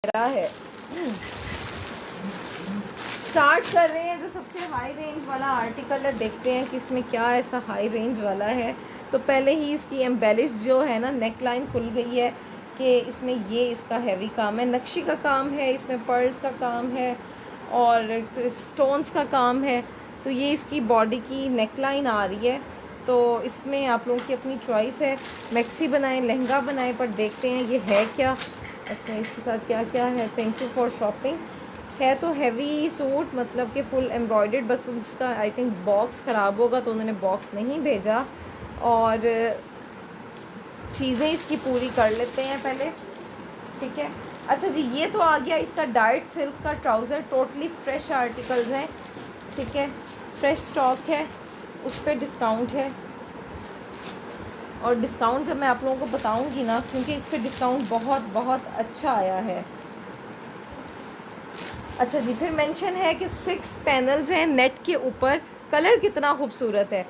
रहा है। स्टार्ट कर रहे हैं जो सबसे हाई रेंज वाला आर्टिकल है, देखते हैं कि इसमें क्या ऐसा हाई रेंज वाला है। तो पहले ही इसकी एम्बेलिश जो है ना, नेक लाइन खुल गई है कि इसमें ये इसका हैवी काम है, नक्शी का काम है, इसमें पर्ल्स का काम है और स्टोन्स का काम है। तो ये इसकी बॉडी की नेक लाइन आ रही है। तो इसमें आप लोगों की अपनी चॉइस है, मैक्सी बनाएं, लहंगा बनाएं, पर देखते हैं ये है क्या। अच्छा, इसके साथ क्या क्या है। Thank you for shopping. है तो हैवी सूट, मतलब कि फुल एम्ब्रॉयडर्ड, बस उसका आई थिंक बॉक्स ख़राब होगा तो उन्होंने बॉक्स नहीं भेजा। और चीज़ें इसकी पूरी कर लेते हैं पहले, ठीक है। अच्छा जी, ये तो आ गया इसका डाइट सिल्क का ट्राउज़र, टोटली फ्रेश आर्टिकल्स हैं, ठीक है, फ्रेश स्टॉक है, उस पर डिस्काउंट है। और डिस्काउंट जब मैं आप लोगों को बताऊंगी ना, क्योंकि इस पर डिस्काउंट बहुत बहुत अच्छा आया है। अच्छा जी, फिर मेंशन है कि 6 पैनल्स हैं नेट के ऊपर। कलर कितना खूबसूरत है।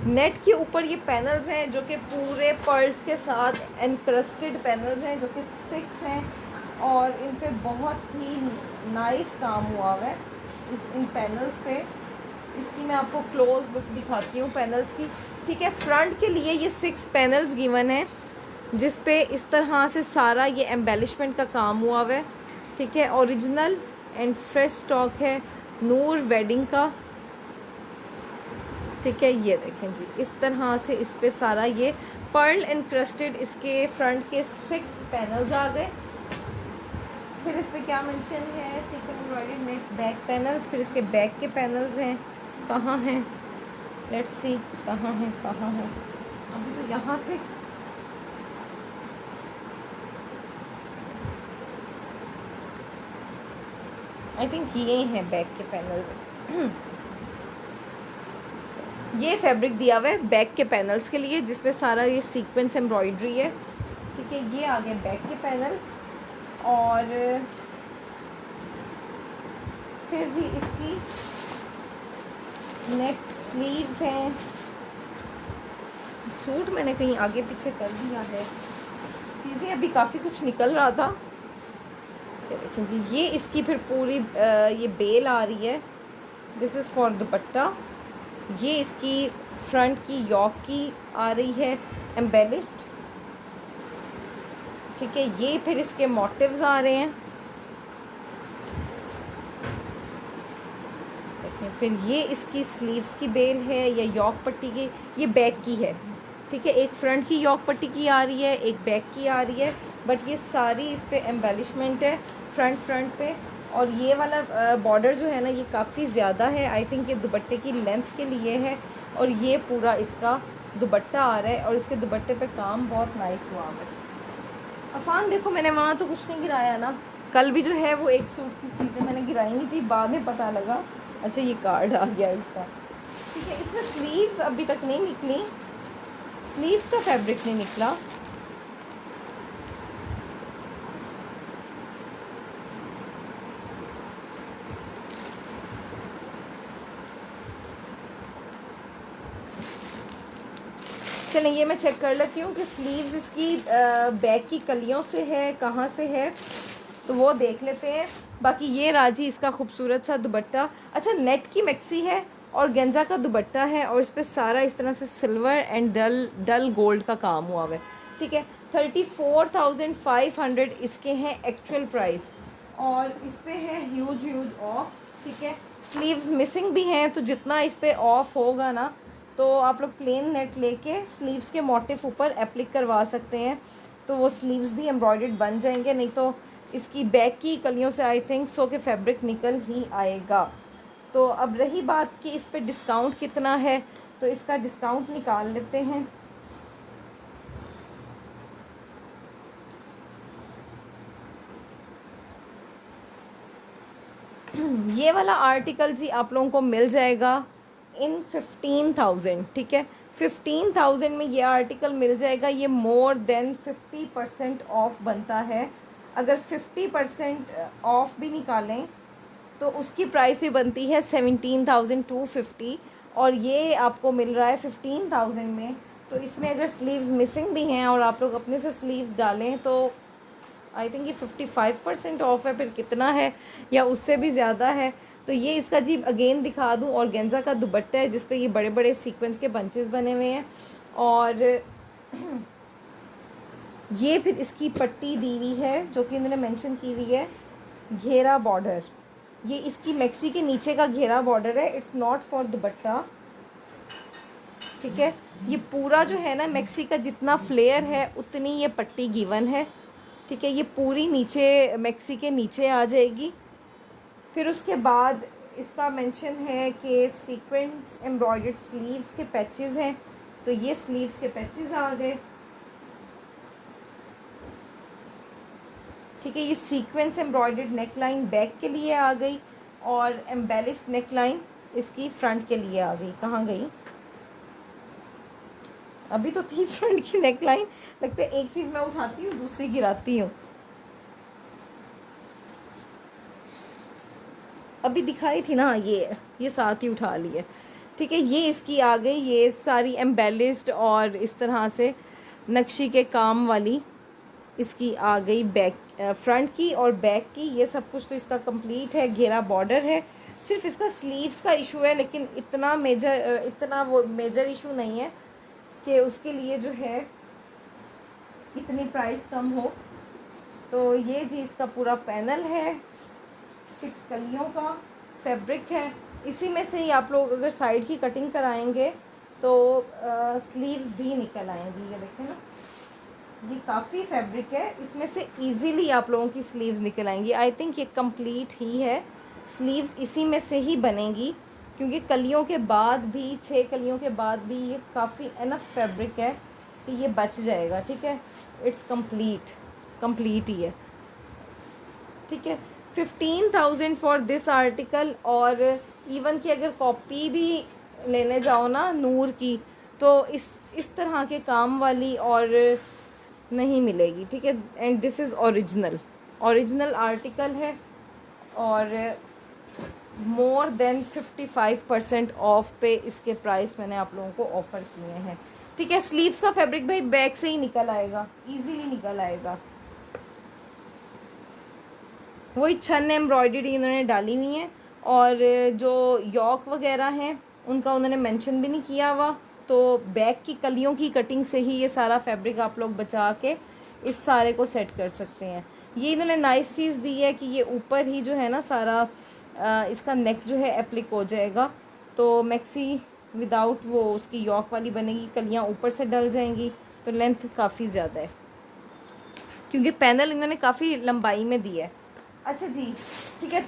नेट के ऊपर ये पैनल्स हैं जो कि पूरे पर्ल्स के साथ एनक्रस्टेड पैनल्स हैं, जो कि 6 हैं और इन पे बहुत ही नाइस काम हुआ हुआ है इन पैनल्स पे। इसकी मैं आपको क्लोज लुक दिखाती हूँ पैनल्स की, ठीक है। फ्रंट के लिए ये 6 पैनल्स गिवन है जिस पे इस तरह से सारा ये एम्बेलिशमेंट का काम हुआ हुआ है, ठीक है। ओरिजिनल एंड फ्रेश स्टॉक है नूर वेडिंग का, ठीक है। ये देखें जी, इस तरह से इस पे सारा ये पर्ल एनक्रस्टेड इसके फ्रंट के 6 पैनल्स आ गए। फिर इस पे क्या मेंशन है, sequence embroidered net back panels. फिर इसके बैक के पैनल्स हैं, कहाँ हैं, लेट्स सी कहाँ हैं, कहाँ हैं, अभी तो यहाँ थे। आई थिंक ये हैं बैक के पैनल्स। ये फैब्रिक दिया हुआ है बैक के पैनल्स के लिए, जिसमें सारा ये सीक्वेंस एम्ब्रॉयडरी है, ठीक है। ये आ गए बैक के पैनल्स। और फिर जी इसकी नेक स्लीव्स हैं। सूट मैंने कहीं आगे पीछे कर दिया है, चीज़ें अभी काफ़ी कुछ निकल रहा था। देखें जी, ये इसकी फिर पूरी ये बेल आ रही है, दिस इज़ फॉर दुपट्टा। ये इसकी फ्रंट की यॉक की आ रही है एम्बेलिश्ड, ठीक है। ये फिर इसके मोटिव्स आ रहे हैं, देखें। फिर ये इसकी स्लीव्स की बेल है या यॉक पट्टी की, ये बैक की है, ठीक है। एक फ्रंट की यॉक पट्टी की आ रही है, एक बैक की आ रही है, बट ये सारी इस पर एम्बेलिशमेंट है फ्रंट पे। और ये वाला बॉर्डर जो है ना, ये काफ़ी ज़्यादा है, आई थिंक ये दुपट्टे की लेंथ के लिए है। और ये पूरा इसका दुपट्टा आ रहा है और इसके दुपट्टे पे काम बहुत नाइस हुआ है। अफान देखो, मैंने वहाँ तो कुछ नहीं गिराया ना, कल भी जो है वो एक सूट की चीज़ें मैंने गिराई नहीं थी, बाद में पता लगा। अच्छा, ये कार्ड आ गया इसका, ठीक है। इसमें स्लीव्स अभी तक नहीं निकली, स्लीव्स का फैब्रिक नहीं निकला। चलें, ये मैं चेक कर लेती हूँ कि स्लीव्स इसकी बैक की कलियों से है, कहाँ से है, तो वो देख लेते हैं। बाकी ये राजी इसका खूबसूरत सा दुपट्टा। अच्छा, नेट की मैक्सी है और गेंजा का दुपट्टा है और इस पर सारा इस तरह से सिल्वर एंड डल गोल्ड का काम हुआ है, ठीक है। 34,500 इसके हैं एक्चुअल प्राइस और इस पर है ह्यूज ऑफ, ठीक है। स्लीव्स मिसिंग भी हैं, तो जितना इस पर ऑफ होगा ना, तो आप लोग प्लेन नेट लेके स्लीव्स के मोटिफ ऊपर एप्लिक करवा सकते हैं, तो वो स्लीव्स भी एम्ब्रॉयडर्ड बन जाएंगे। नहीं तो इसकी बैक की कलियों से आई थिंक सो के फैब्रिक निकल ही आएगा। तो अब रही बात कि इस पे डिस्काउंट कितना है, तो इसका डिस्काउंट निकाल लेते हैं। ये वाला आर्टिकल जी आप लोगों को मिल जाएगा इन 15,000, ठीक है। 15,000 में ये आर्टिकल मिल जाएगा। ये मोर देन 50% ऑफ बनता है। अगर 50% ऑफ भी निकालें तो उसकी प्राइस भी बनती है 17,250 और ये आपको मिल रहा है 15,000 में। तो इसमें अगर स्लीव्स मिसिंग भी हैं और आप लोग अपने से स्लीव्स डालें तो आई थिंक ये 55% ऑफ है, फिर कितना है या उससे भी ज़्यादा है। तो ये इसका जी अगेन दिखा दूँ, ऑर्गेन्जा का दुपट्टा है जिस पे ये बड़े बड़े सीक्वेंस के बंचेस बने हुए हैं। और ये फिर इसकी पट्टी दी हुई है जो कि उन्होंने मेंशन की हुई है, घेरा बॉर्डर। ये इसकी मैक्सी के नीचे का घेरा बॉर्डर है, इट्स नॉट फॉर दुपट्टा, ठीक है। ये पूरा जो है ना मैक्सी का जितना फ्लेयर है उतनी ये पट्टी गिवन है, ठीक है। ये पूरी नीचे मैक्सी के नीचे आ जाएगी। फिर उसके बाद इसका मेंशन है कि सीक्वेंस एम्ब्रॉयडर्ड स्लीव्स के पैचेस हैं, तो ये स्लीव्स के पैचेस आ गए, ठीक है। ये sequence embroidered neck line back के लिए आ गई और एम्बेलिश्ड नेक लाइन इसकी फ्रंट के लिए आ गई। कहाँ गई? अभी तो थी फ्रंट की नेक लाइन, लगता है एक चीज़ मैं उठाती हूँ दूसरी गिराती हूँ। अभी दिखाई थी ना, ये साथ ही उठा ली है, ठीक है। ये इसकी आ गई, ये सारी एम्बेलिश्ड और इस तरह से नक्शी के काम वाली इसकी आ गई बैक, फ्रंट की और बैक की, ये सब कुछ तो इसका कंप्लीट है। घेरा बॉर्डर है, सिर्फ इसका स्लीव्स का इशू है, लेकिन इतना मेजर इशू नहीं है कि उसके लिए जो है इतनी प्राइस कम हो। तो ये जी इसका पूरा पैनल है, 6 कलियों का फैब्रिक है। इसी में से ही आप लोग अगर साइड की कटिंग कराएंगे तो स्लीव्स भी निकल आएंगी। ये देखें ना, ये काफ़ी फैब्रिक है, इसमें से इजीली आप लोगों की स्लीव्स निकल आएंगी। आई थिंक ये कंप्लीट ही है, स्लीव्स इसी में से ही बनेंगी, क्योंकि कलियों के बाद भी 6 कलियों के बाद भी ये काफ़ी एनफ फैब्रिक है कि ये बच जाएगा, ठीक है। इट्स कंप्लीट ही है, ठीक है। 15,000 फॉर दिस आर्टिकल। और इवन कि अगर कॉपी भी लेने जाओ ना नूर की, तो इस तरह के काम वाली और नहीं मिलेगी, ठीक है। And this is original article है और मोर देन 55% ऑफ पे इसके प्राइस मैंने आप लोगों को ऑफ़र किए हैं, ठीक है। स्लीव्स का फैब्रिक भाई बैक से ही निकल आएगा, इजीली निकल आएगा। वही छन एम्ब्रॉयडरी इन्होंने डाली हुई हैं और जो यॉक वगैरह हैं उनका उन्होंने मेंशन भी नहीं किया हुआ। तो बैक की कलियों की कटिंग से ही ये सारा फैब्रिक आप लोग बचा के इस सारे को सेट कर सकते हैं। ये इन्होंने नाइस चीज़ दी है कि ये ऊपर ही जो है ना सारा इसका नेक जो है एप्लिक हो जाएगा, तो मैक्सी विदाउट वो उसकी यॉक वाली बनेगी, कलियाँ ऊपर से डल जाएंगी, तो लेंथ काफ़ी ज़्यादा है क्योंकि पैनल इन्होंने काफ़ी लंबाई में दी है। अच्छा जी, ठीक है।